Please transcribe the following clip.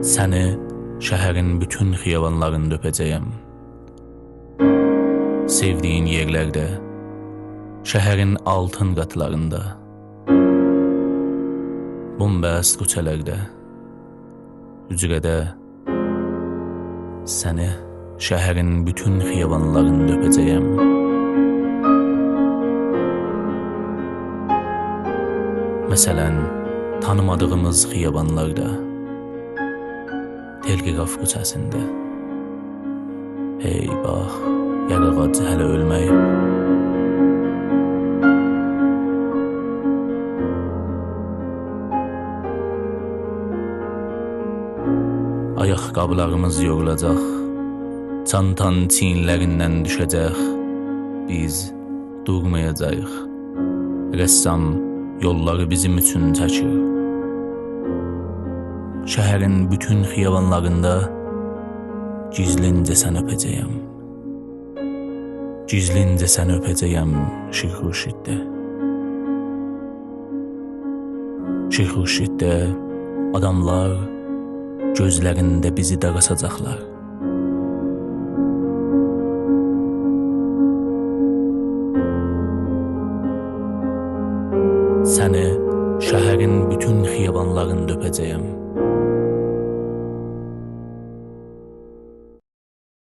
Səni şəhərin bütün xiyabanlarında öpəcəyəm. Sevdiyin yerlərdə, şəhərin altın qatlarında, bombəst küçələrdə, hücrədə səni şəhərin bütün xiyabanlarında öpəcəyəm. Məsələn, tanımadığımız xiyabanlarda, Telqraf küçəsində. Hey bax, yar ağacı hələ ölməyib. Ayaqqabılarımız yorulacaq, çantan çiyinlərindən düşəcək. Biz durmayacağıq. Rəssam yolları bizim üçün çəkir. Şəhərin bütün xiyabanlarında gizlincə səni öpəcəyəm. Gizlincə səni öpəcəyəm Şirxurşiddə. Şirxurşiddə adamlar gözlərində bizi darasacaqlar. Səni şəhərin bütün xiyabanlarında öpəcəyəm.